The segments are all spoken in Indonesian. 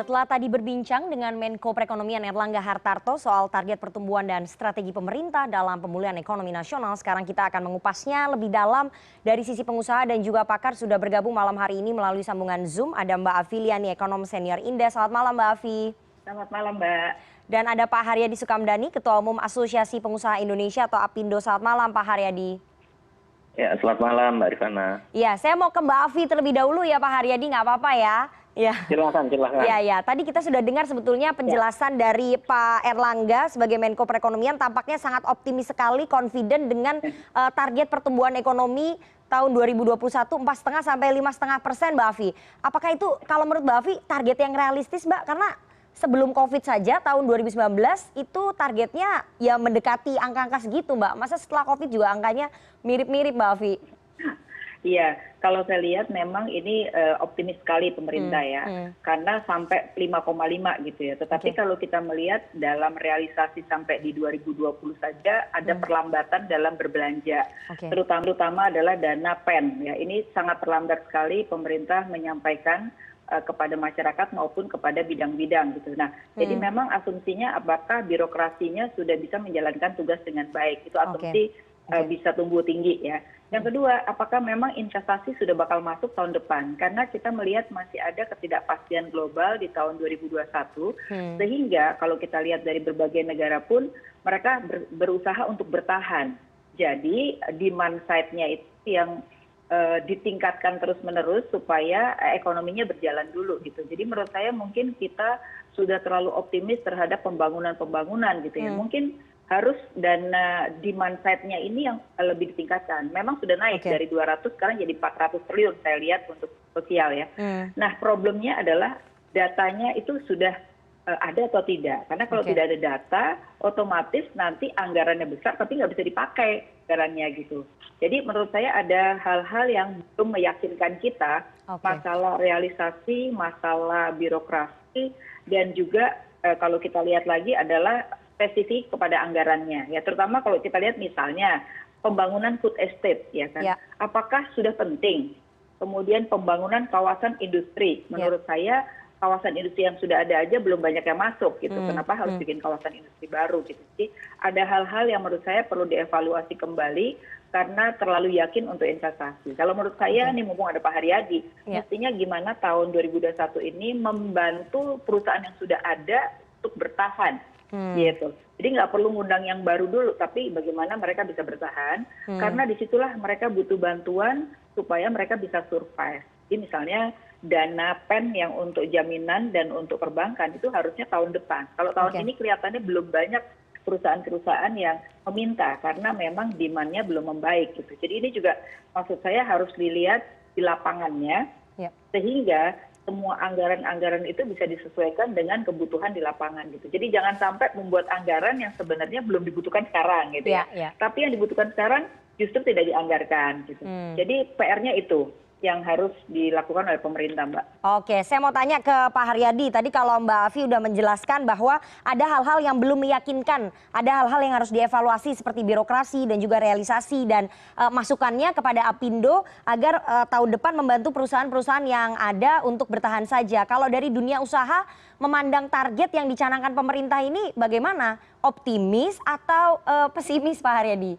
Setelah tadi berbincang dengan Menko Perekonomian Erlangga Hartarto soal target pertumbuhan dan strategi pemerintah dalam pemulihan ekonomi nasional, sekarang kita akan mengupasnya lebih dalam dari sisi pengusaha dan juga pakar. Sudah bergabung malam hari ini melalui sambungan Zoom. Ada Mbak Afiliani, ekonom senior Indef. Selamat malam Mbak Afi. Selamat malam Mbak. Dan ada Pak Haryadi Sukamdhani, Ketua Umum Asosiasi Pengusaha Indonesia atau APindo. Selamat malam Pak Haryadi. Ya, selamat malam Mbak Rifana. Ya, saya mau ke Mbak Afi terlebih dahulu ya Pak Haryadi, nggak apa-apa ya. Ya. Silakan. Ya. Tadi kita sudah dengar sebetulnya penjelasan dari Pak Erlangga sebagai Menko Perekonomian, tampaknya sangat optimis sekali, confident dengan target pertumbuhan ekonomi tahun 2021 4,5 sampai 5,5% Mbak Afi. Apakah itu kalau menurut Mbak Afi target yang realistis Mbak? Karena sebelum COVID saja tahun 2019 itu targetnya ya mendekati angka-angka segitu Mbak. Masa setelah COVID juga angkanya mirip-mirip Mbak Afi? Iya, kalau saya lihat memang ini optimis sekali pemerintah ya, karena sampai 5,5 gitu ya. Tetapi kalau kita melihat dalam realisasi sampai di 2020 saja ada perlambatan dalam berbelanja, terutama adalah dana PEN. Ya, ini sangat terlambat sekali pemerintah menyampaikan kepada masyarakat maupun kepada bidang-bidang gitu. Nah, jadi memang asumsinya apakah birokrasinya sudah bisa menjalankan tugas dengan baik, itu asumsi bisa tumbuh tinggi ya. Yang kedua, apakah memang investasi sudah bakal masuk tahun depan? Karena kita melihat masih ada ketidakpastian global di tahun 2021, sehingga kalau kita lihat dari berbagai negara pun mereka berusaha untuk bertahan. Jadi demand side-nya itu yang ditingkatkan terus-menerus supaya ekonominya berjalan dulu gitu. Jadi menurut saya mungkin kita sudah terlalu optimis terhadap pembangunan gitu ya. Mungkin harus dana demand side-nya ini yang lebih ditingkatkan. Memang sudah naik dari 200 sekarang jadi 400 triliun saya lihat untuk sosial ya. Nah, problemnya adalah datanya itu sudah ada atau tidak. Karena kalau tidak ada data, otomatis nanti anggarannya besar tapi nggak bisa dipakai anggarannya gitu. Jadi menurut saya ada hal-hal yang belum meyakinkan kita, masalah realisasi, masalah birokrasi, dan juga kalau kita lihat lagi adalah spesifik kepada anggarannya ya, terutama kalau kita lihat misalnya pembangunan food estate ya kan, apakah sudah penting? Kemudian pembangunan kawasan industri, menurut saya kawasan industri yang sudah ada aja belum banyak yang masuk gitu, kenapa harus bikin kawasan industri baru gitu. Jadi ada hal-hal yang menurut saya perlu dievaluasi kembali karena terlalu yakin untuk investasi. Kalau menurut saya nih mumpung ada Pak Haryadi, mestinya gimana tahun 2021 ini membantu perusahaan yang sudah ada untuk bertahan. Gitu. Jadi nggak perlu ngundang yang baru dulu, tapi bagaimana mereka bisa bertahan, karena disitulah mereka butuh bantuan supaya mereka bisa survive. Jadi misalnya dana PEN yang untuk jaminan dan untuk perbankan itu harusnya tahun depan. Kalau tahun ini kelihatannya belum banyak perusahaan-perusahaan yang meminta karena memang demand-nya belum membaik gitu. Jadi ini juga maksud saya harus dilihat di lapangannya, sehingga semua anggaran-anggaran itu bisa disesuaikan dengan kebutuhan di lapangan gitu. Jadi jangan sampai membuat anggaran yang sebenarnya belum dibutuhkan sekarang gitu ya. Tapi yang dibutuhkan sekarang justru tidak dianggarkan gitu. Jadi PR-nya itu yang harus dilakukan oleh pemerintah, Mbak. Oke, saya mau tanya ke Pak Haryadi. Tadi kalau Mbak Afi udah menjelaskan bahwa ada hal-hal yang belum meyakinkan, ada hal-hal yang harus dievaluasi seperti birokrasi dan juga realisasi dan masukannya kepada APindo agar tahun depan membantu perusahaan-perusahaan yang ada untuk bertahan saja. Kalau dari dunia usaha memandang target yang dicanangkan pemerintah ini bagaimana? Optimis atau pesimis Pak Haryadi?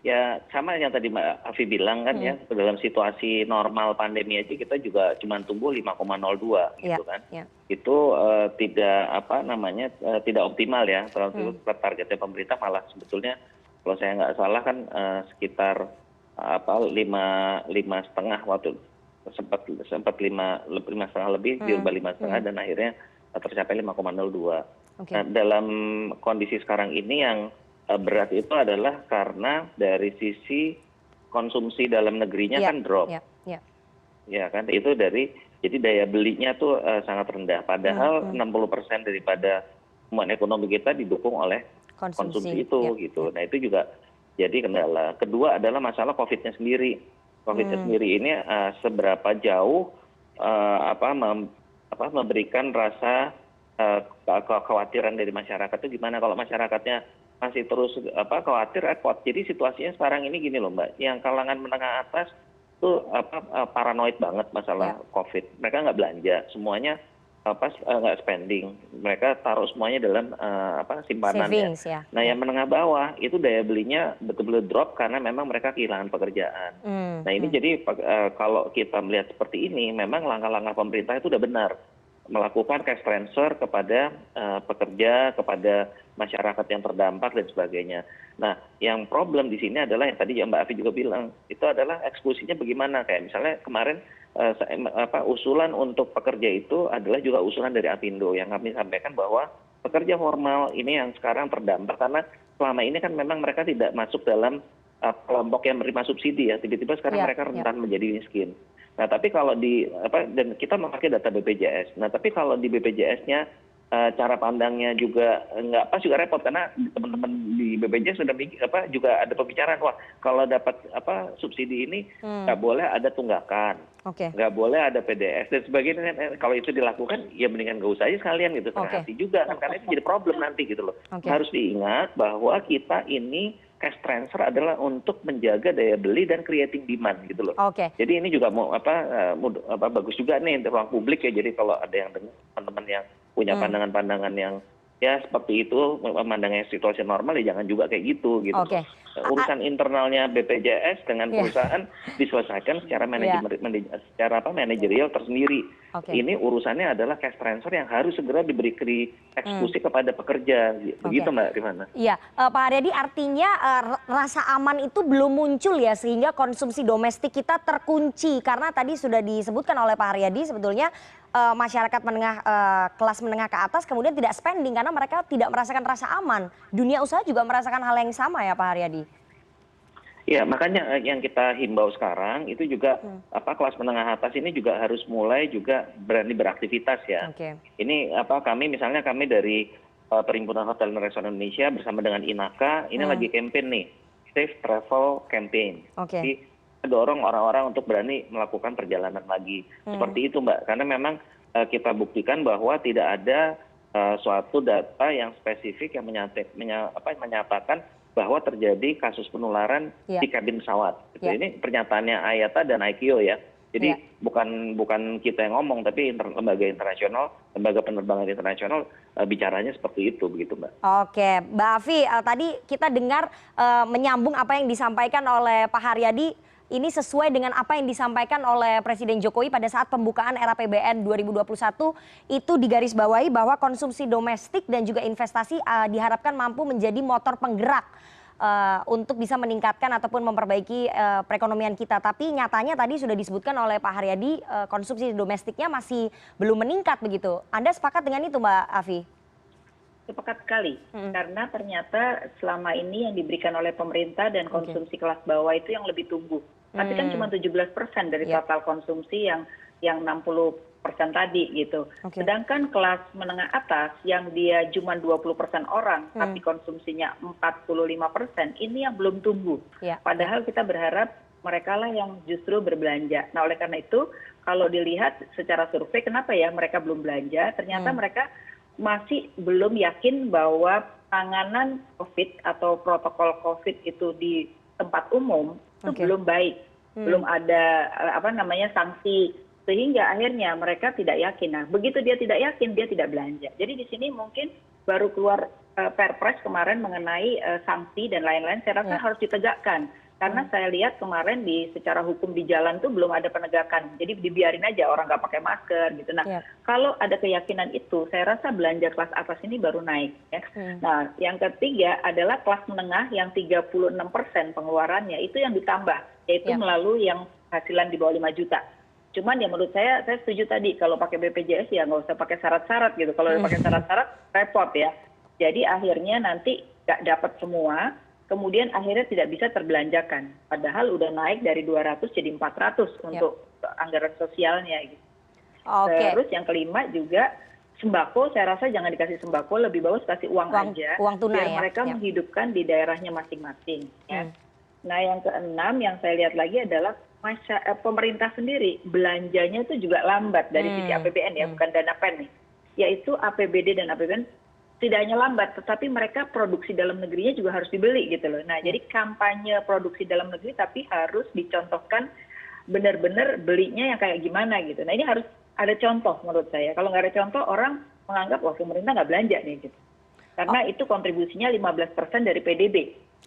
Ya sama yang tadi Mbak Afi bilang kan ya, dalam situasi normal pandemi aja kita juga cuma tumbuh 5,02 gitu kan. Itu tidak tidak optimal ya. Terlalu targetnya pemerintah malah sebetulnya kalau saya nggak salah kan sekitar 5,5 waktu sempat 5,5 lebih dirubah 5,5 dan akhirnya tercapai 5,02. Nah, dalam kondisi sekarang ini yang berat itu adalah karena dari sisi konsumsi dalam negerinya kan drop, ya kan, itu jadi daya belinya tuh sangat rendah. Padahal 60% daripada pertumbuhan ekonomi kita didukung oleh konsumsi itu, gitu. Nah itu juga jadi kendala. Kedua adalah masalah COVID-nya sendiri. COVID-nya sendiri ini seberapa jauh memberikan rasa kekhawatiran dari masyarakat itu gimana kalau masyarakatnya masih terus khawatir repot. Jadi situasinya sekarang ini gini loh Mbak, yang kalangan menengah atas tuh paranoid banget masalah COVID. Mereka nggak belanja, semuanya nggak spending. Mereka taruh semuanya dalam simpanan. Savings, ya. Nah, yang menengah bawah itu daya belinya betul-betul drop karena memang mereka kehilangan pekerjaan. Nah, ini jadi kalau kita melihat seperti ini, memang langkah-langkah pemerintah itu udah benar melakukan cash transfer kepada pekerja, kepada masyarakat yang terdampak dan sebagainya. Nah, yang problem di sini adalah yang tadi Mbak Afi juga bilang, itu adalah eksekusinya bagaimana. Kayak misalnya kemarin usulan untuk pekerja itu adalah juga usulan dari Apindo yang kami sampaikan bahwa pekerja formal ini yang sekarang terdampak karena selama ini kan memang mereka tidak masuk dalam kelompok yang menerima subsidi ya, tiba-tiba sekarang mereka rentan menjadi miskin. Nah, tapi kalau dan kita memakai data BPJS. Nah, tapi kalau di BPJS-nya cara pandangnya juga nggak pas, juga repot karena teman-teman di BPJS sudah juga ada pembicaraan, wah kalau dapat subsidi ini nggak boleh ada tunggakan, nggak boleh ada PDS dan sebagainya. Kalau itu dilakukan ya mendingan nggak usah aja sekalian gitu, setengah hati juga kan, karena itu jadi problem nanti gitu loh. Harus diingat bahwa kita ini cash transfer adalah untuk menjaga daya beli dan creating demand gitu loh. Jadi ini juga bagus juga nih untuk ruang publik ya. Jadi kalau ada yang dengar, teman-teman yang punya pandangan-pandangan yang ya seperti itu, memandangnya situasi normal ya jangan juga kayak gitu. Urusan internalnya BPJS dengan perusahaan diselesaikan secara manajerial tersendiri. Ini urusannya adalah cash transfer yang harus segera diberi eksekusi kepada pekerja. Begitu Mbak Rifana. Iya, Pak Haryadi, artinya rasa aman itu belum muncul ya, sehingga konsumsi domestik kita terkunci. Karena tadi sudah disebutkan oleh Pak Haryadi sebetulnya masyarakat menengah, kelas menengah ke atas kemudian tidak spending karena mereka tidak merasakan rasa aman. Dunia usaha juga merasakan hal yang sama ya Pak Haryadi? Ya, makanya yang kita himbau sekarang itu juga kelas menengah atas ini juga harus mulai juga berani beraktivitas ya. Ini kami dari Perhimpunan Hotel dan Restoran Indonesia bersama dengan INAKA ini lagi campaign nih, Safe Travel Campaign. Jadi dorong orang-orang untuk berani melakukan perjalanan lagi. Seperti itu Mbak, karena memang kita buktikan bahwa tidak ada suatu data yang spesifik yang menyatakan bahwa terjadi kasus penularan di kabin pesawat. Ini pernyataannya IATA dan ICAO ya. Jadi bukan kita yang ngomong, tapi lembaga internasional, lembaga penerbangan internasional bicaranya seperti itu, begitu Mbak. Oke, Mbak Afi, tadi kita dengar menyambung apa yang disampaikan oleh Pak Haryadi, ini sesuai dengan apa yang disampaikan oleh Presiden Jokowi pada saat pembukaan RAPBN 2021, itu digarisbawahi bahwa konsumsi domestik dan juga investasi diharapkan mampu menjadi motor penggerak untuk bisa meningkatkan ataupun memperbaiki perekonomian kita. Tapi nyatanya tadi sudah disebutkan oleh Pak Haryadi, konsumsi domestiknya masih belum meningkat begitu. Anda sepakat dengan itu Mbak Afi? Sepakat sekali, karena ternyata selama ini yang diberikan oleh pemerintah dan konsumsi kelas bawah itu yang lebih tumbuh. Tapi kan cuma 17% dari total konsumsi yang 60% tadi gitu. Sedangkan kelas menengah atas yang dia cuma 20% orang, tapi konsumsinya 45%, ini yang belum tumbuh. Padahal kita berharap mereka lah yang justru berbelanja. Nah, oleh karena itu, kalau dilihat secara survei, kenapa ya mereka belum belanja? Ternyata mereka masih belum yakin bahwa penanganan COVID atau protokol COVID itu di tempat umum itu belum baik, belum ada sanksi, sehingga akhirnya mereka tidak yakin. Nah, begitu dia tidak yakin, dia tidak belanja. Jadi di sini mungkin baru keluar Perpres kemarin mengenai sanksi dan lain-lain, saya rasa harus ditegakkan. Karena saya lihat kemarin secara hukum di jalan tuh belum ada penegakan. Jadi dibiarin aja orang nggak pakai masker gitu. Nah, kalau ada keyakinan itu, saya rasa belanja kelas atas ini baru naik. Ya. Nah, yang ketiga adalah kelas menengah yang 36% pengeluarannya itu yang ditambah, yaitu melalui yang hasilan di bawah 5 juta. Cuman ya menurut saya setuju tadi kalau pakai BPJS ya nggak usah pakai syarat-syarat gitu. Kalau udah pakai syarat-syarat repot ya. Jadi akhirnya nanti nggak dapat semua. Kemudian akhirnya tidak bisa terbelanjakan. Padahal udah naik dari 200 jadi 400 untuk anggaran sosialnya. Gitu. Terus yang kelima juga sembako, saya rasa jangan dikasih sembako, lebih bagus kasih uang aja. Uang tunai biar mereka menghidupkan di daerahnya masing-masing. Ya. Nah yang keenam yang saya lihat lagi adalah pemerintah sendiri belanjanya itu juga lambat dari sisi APBN ya, bukan dana pen nih. Yaitu APBD dan APBN tidak hanya lambat, tetapi mereka produksi dalam negerinya juga harus dibeli gitu loh. Nah, jadi kampanye produksi dalam negeri tapi harus dicontohkan benar-benar belinya yang kayak gimana gitu. Nah ini harus ada contoh menurut saya. Kalau nggak ada contoh, orang menganggap wah pemerintah nggak belanja nih gitu. Karena itu kontribusinya 15% dari PDB.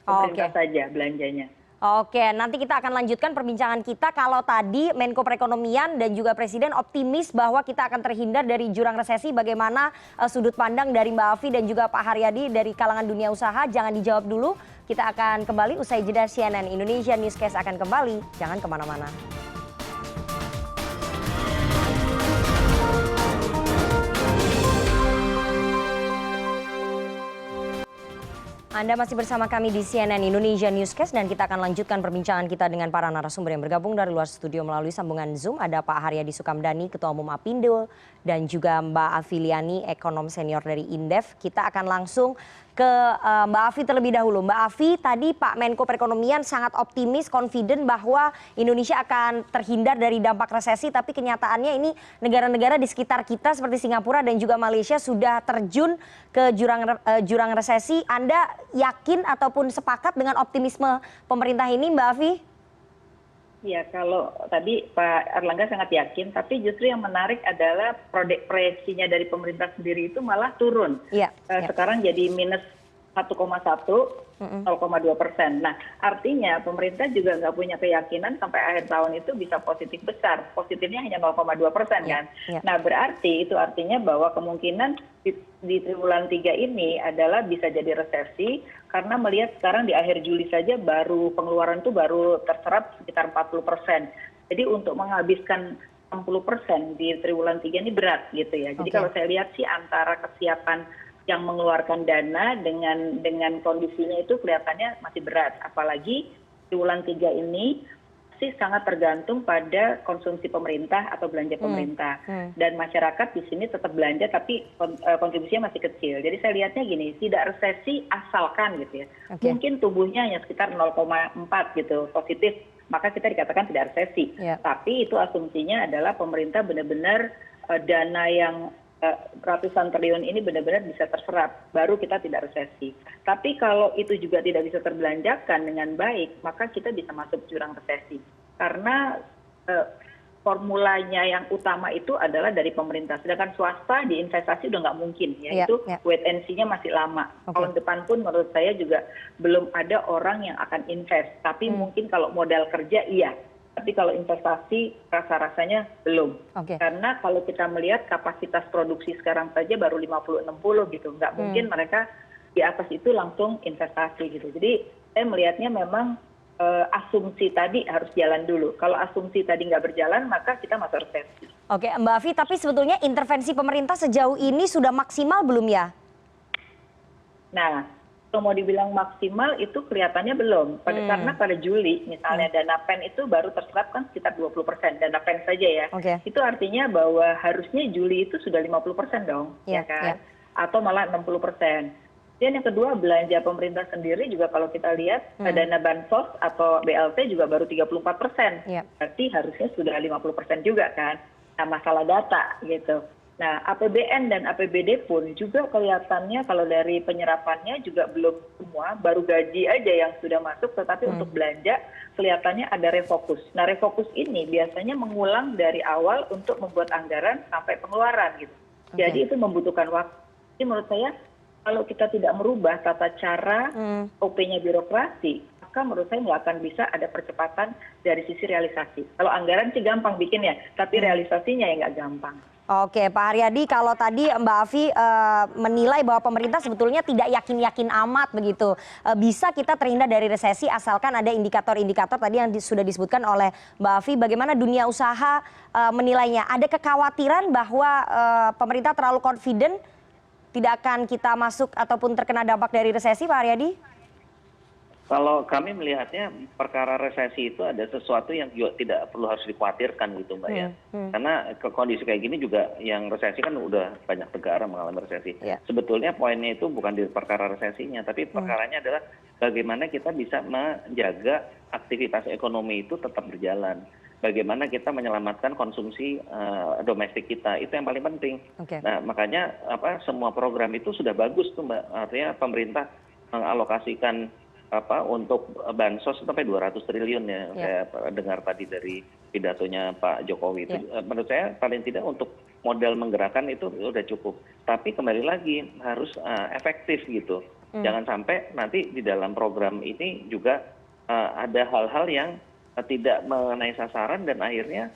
Pemerintah saja belanjanya. Oke, nanti kita akan lanjutkan perbincangan kita. Kalau tadi Menko Perekonomian dan juga Presiden optimis bahwa kita akan terhindar dari jurang resesi, bagaimana sudut pandang dari Mbak Afi dan juga Pak Haryadi dari kalangan dunia usaha? Jangan dijawab dulu, kita akan kembali usai jeda. CNN Indonesia Newscast akan kembali, jangan kemana-mana. Anda masih bersama kami di CNN Indonesia Newscast dan kita akan lanjutkan perbincangan kita dengan para narasumber yang bergabung dari luar studio melalui sambungan Zoom. Ada Pak Haryadi Sukamdhani, Ketua Umum Apindo, dan juga Mbak Afi Liani, Ekonom Senior dari Indef. Kita akan langsung ke Mbak Afi terlebih dahulu. Mbak Afi, tadi Pak Menko Perekonomian sangat optimis, confident bahwa Indonesia akan terhindar dari dampak resesi, tapi kenyataannya ini negara-negara di sekitar kita seperti Singapura dan juga Malaysia sudah terjun ke jurang resesi. Anda yakin ataupun sepakat dengan optimisme pemerintah ini, Mbak Afi? Ya, kalau tadi Pak Erlangga sangat yakin, tapi justru yang menarik adalah proyeksinya dari pemerintah sendiri itu malah turun. Sekarang jadi minus 1,1, 0,2%. Nah, artinya pemerintah juga nggak punya keyakinan sampai akhir tahun itu bisa positif besar. Positifnya hanya 0,2% kan. Nah, berarti itu artinya bahwa kemungkinan di triwulan 3 ini adalah bisa jadi resesi, karena melihat sekarang di akhir Juli saja baru pengeluaran itu baru terserap sekitar 40%. Jadi untuk menghabiskan 60% di triwulan 3 ini berat gitu ya. Jadi kalau saya lihat sih antara kesiapan yang mengeluarkan dana dengan kondisinya itu kelihatannya masih berat. Apalagi triwulan 3 ini sih sangat tergantung pada konsumsi pemerintah atau belanja pemerintah. Dan masyarakat di sini tetap belanja tapi kontribusinya masih kecil. Jadi saya lihatnya gini, tidak resesi asalkan gitu ya. Mungkin tumbuhnya hanya sekitar 0,4 gitu positif, maka kita dikatakan tidak resesi. Tapi itu asumsinya adalah pemerintah benar-benar dana yang ratusan triliun ini benar-benar bisa terserap, baru kita tidak resesi. Tapi kalau itu juga tidak bisa terbelanjakan dengan baik, maka kita bisa masuk jurang resesi. Karena formulanya yang utama itu adalah dari pemerintah. Sedangkan swasta di investasi udah nggak mungkin, ya itu wait and see-nya masih lama. Tahun depan pun menurut saya juga belum ada orang yang akan invest. Tapi mungkin kalau modal kerja iya. Tapi kalau investasi rasa-rasanya belum. Karena kalau kita melihat kapasitas produksi sekarang saja baru 50-60 gitu. Nggak mungkin mereka di atas itu langsung investasi gitu. Jadi saya melihatnya memang asumsi tadi harus jalan dulu. Kalau asumsi tadi nggak berjalan, maka kita masuk resesi. Oke, Mbak Afi, tapi sebetulnya intervensi pemerintah sejauh ini sudah maksimal belum ya? Nah, kalau mau dibilang maksimal itu kelihatannya belum. Karena pada Juli misalnya dana PEN itu baru terserap kan sekitar 20%, dana PEN saja ya. Itu artinya bahwa harusnya Juli itu sudah 50% dong, ya kan? Atau malah 60%. Dan yang kedua, belanja pemerintah sendiri juga kalau kita lihat dana bansos atau BLT juga baru 34%. Berarti harusnya sudah 50% juga kan. Nah, masalah data gitu. Nah, APBN dan APBD pun juga kelihatannya kalau dari penyerapannya juga belum semua, baru gaji aja yang sudah masuk, tetapi untuk belanja kelihatannya ada refokus. Nah, refokus ini biasanya mengulang dari awal untuk membuat anggaran sampai pengeluaran gitu. Jadi itu membutuhkan waktu. Jadi menurut saya kalau kita tidak merubah tata cara OP-nya birokrasi, maka menurut saya nggak akan bisa ada percepatan dari sisi realisasi. Kalau anggaran sih gampang bikinnya, tapi realisasinya ya nggak gampang. Oke, Pak Haryadi, kalau tadi Mbak Afi menilai bahwa pemerintah sebetulnya tidak yakin-yakin amat begitu. Bisa kita terhindar dari resesi asalkan ada indikator-indikator tadi yang sudah disebutkan oleh Mbak Afi. Bagaimana dunia usaha menilainya? Ada kekhawatiran bahwa pemerintah terlalu confident tidak akan kita masuk ataupun terkena dampak dari resesi, Pak Haryadi? Kalau kami melihatnya perkara resesi itu ada sesuatu yang juga tidak perlu harus dikhawatirkan gitu Mbak ya. Karena ke kondisi kayak gini juga yang resesi kan udah banyak negara mengalami resesi. Sebetulnya poinnya itu bukan di perkara resesinya, tapi perkaranya adalah bagaimana kita bisa menjaga aktivitas ekonomi itu tetap berjalan. Bagaimana kita menyelamatkan konsumsi domestik kita, itu yang paling penting. Nah, makanya semua program itu sudah bagus tuh Mbak. Artinya pemerintah mengalokasikan untuk bansos sampai 200 triliun ya. Saya dengar tadi dari pidatonya Pak Jokowi itu menurut saya paling tidak untuk modal menggerakkan itu udah cukup. Tapi kembali lagi harus efektif gitu. Jangan sampai nanti di dalam program ini juga ada hal-hal yang tidak mengenai sasaran dan akhirnya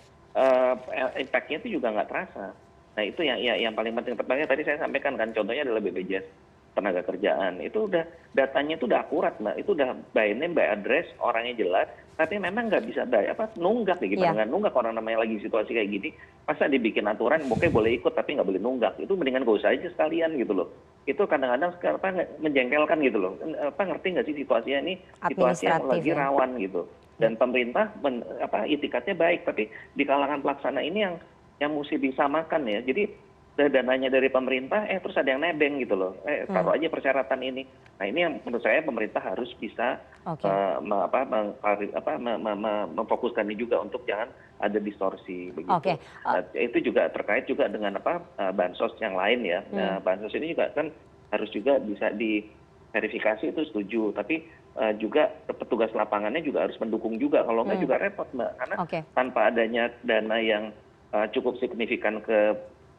impact-nya itu juga nggak terasa. Nah itu yang paling penting. Tepatnya tadi saya sampaikan kan contohnya adalah BPJS tenaga kerjaan itu udah datanya itu udah akurat Mbak, itu udah by name by address, orangnya jelas, tapi memang nggak bisa nunggak nih gimana nggak nunggak orang namanya lagi situasi kayak gini, masa dibikin aturan oke boleh ikut tapi nggak boleh nunggak, itu mendingan gak usah aja sekalian gitu loh. Itu kadang-kadang menjengkelkan gitu loh, ngerti nggak sih situasinya ini situasi yang lagi rawan gitu, dan pemerintah itikadnya baik, tapi di kalangan pelaksana ini yang mesti disamakan ya. Jadi dananya dari pemerintah terus ada yang nebeng gitu loh, taruh aja persyaratan ini. Nah ini yang menurut saya pemerintah harus bisa memfokuskan ini juga untuk jangan ada distorsi begitu. Itu juga terkait juga dengan bansos yang lain ya. Bansos ini juga kan harus juga bisa diverifikasi, itu setuju, tapi juga petugas lapangannya juga harus mendukung juga, kalau nggak juga repot Mbak, karena tanpa adanya dana yang cukup signifikan ke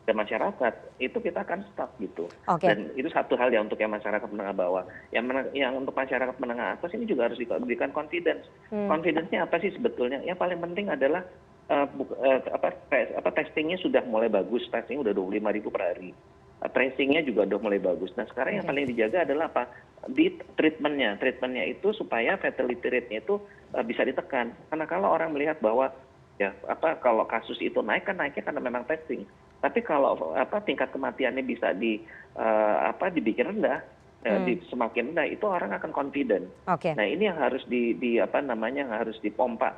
masyarakat itu kita akan stuck gitu. Dan itu satu hal ya untuk yang masyarakat menengah bawah. Yang untuk masyarakat menengah atas ini juga harus diberikan confidence. Confidence-nya apa sih sebetulnya? Yang paling penting adalah testingnya sudah mulai bagus, testingnya udah 25.000 per hari. Tracingnya juga udah mulai bagus. Nah sekarang yang paling dijaga adalah apa? Di treatmentnya itu supaya fatality rate-nya itu bisa ditekan. Karena kalau orang melihat bahwa kalau kasus itu naik kan naiknya karena memang testing. Tapi kalau tingkat kematiannya bisa dibikin rendah, semakin rendah, itu orang akan confident. Nah ini yang harus harus dipompa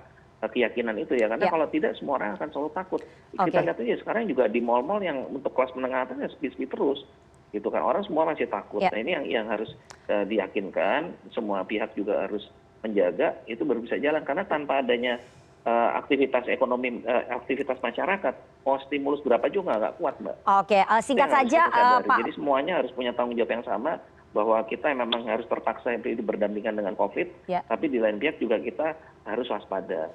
keyakinan itu ya, karena kalau tidak semua orang akan selalu takut. Kita lihat aja sekarang juga di mal-mal yang untuk kelas menengah atas ya sepi-sepi terus, gitu kan, orang semua masih takut. Nah ini yang harus diyakinkan, semua pihak juga harus menjaga, itu baru bisa jalan, karena tanpa adanya aktivitas ekonomi, aktivitas masyarakat, mau stimulus berapa juga nggak kuat Mbak. Singkat saja Pak. Jadi semuanya harus punya tanggung jawab yang sama, bahwa kita memang harus terpaksa itu berdampingan dengan COVID, tapi di lain pihak juga kita harus waspada.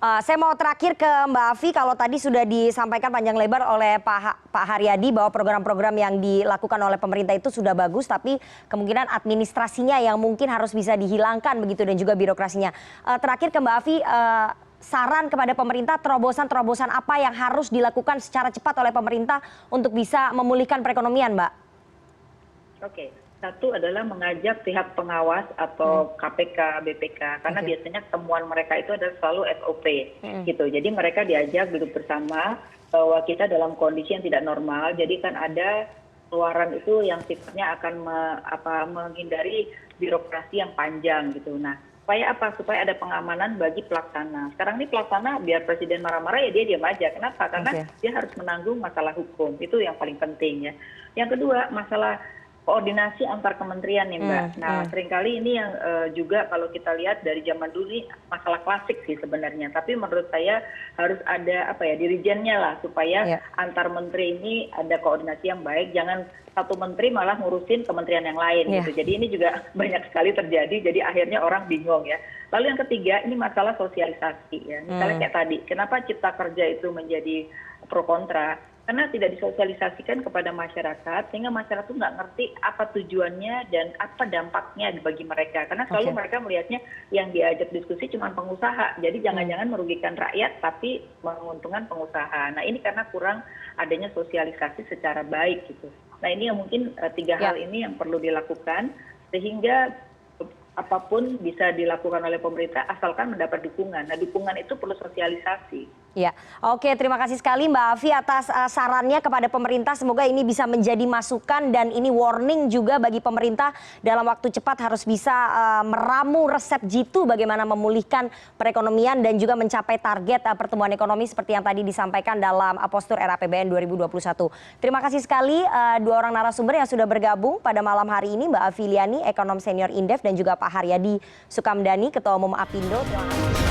Saya mau terakhir ke Mbak Afi, kalau tadi sudah disampaikan panjang lebar oleh Pak Haryadi bahwa program-program yang dilakukan oleh pemerintah itu sudah bagus, tapi kemungkinan administrasinya yang mungkin harus bisa dihilangkan begitu, dan juga birokrasinya. Terakhir ke Mbak Afi, saran kepada pemerintah, terobosan-terobosan apa yang harus dilakukan secara cepat oleh pemerintah untuk bisa memulihkan perekonomian, Mbak? Satu adalah mengajak pihak pengawas atau KPK, BPK, karena biasanya temuan mereka itu adalah selalu SOP gitu. Jadi mereka diajak duduk bersama bahwa kita dalam kondisi yang tidak normal, jadi kan ada keluaran itu yang sifatnya akan menghindari birokrasi yang panjang gitu. Nah, supaya apa? Supaya ada pengamanan bagi pelaksana. Sekarang ini pelaksana biar presiden marah-marah ya dia diam aja. Kenapa? Karena dia harus menanggung masalah hukum. Itu yang paling penting ya. Yang kedua, masalah koordinasi antar kementerian nih Mbak. Nah seringkali ini yang juga kalau kita lihat dari zaman dulu ini masalah klasik sih sebenarnya. Tapi menurut saya harus ada dirijennya lah, supaya antar menteri ini ada koordinasi yang baik. Jangan satu menteri malah ngurusin kementerian yang lain gitu. Jadi ini juga banyak sekali terjadi. Jadi akhirnya orang bingung ya. Lalu yang ketiga ini masalah sosialisasi ya. Misalnya kayak tadi, kenapa Cipta Kerja itu menjadi pro kontra? Karena tidak disosialisasikan kepada masyarakat, sehingga masyarakat itu nggak ngerti apa tujuannya dan apa dampaknya bagi mereka. Karena selalu mereka melihatnya yang diajak diskusi cuma pengusaha, jadi jangan-jangan merugikan rakyat tapi menguntungkan pengusaha. Nah ini karena kurang adanya sosialisasi secara baik gitu. Nah ini yang mungkin 3 hal ini yang perlu dilakukan, sehingga apapun bisa dilakukan oleh pemerintah asalkan mendapat dukungan. Nah dukungan itu perlu sosialisasi. Terima kasih sekali Mbak Afi atas sarannya kepada pemerintah. Semoga ini bisa menjadi masukan dan ini warning juga bagi pemerintah dalam waktu cepat harus bisa meramu resep jitu bagaimana memulihkan perekonomian dan juga mencapai target pertumbuhan ekonomi seperti yang tadi disampaikan dalam postur RAPBN 2021. Terima kasih sekali 2 orang narasumber yang sudah bergabung pada malam hari ini, Mbak Afi Liani, ekonom senior Indef, dan juga Pak Haryadi Sukamdhani, Ketua Umum Apindo. Terima kasih.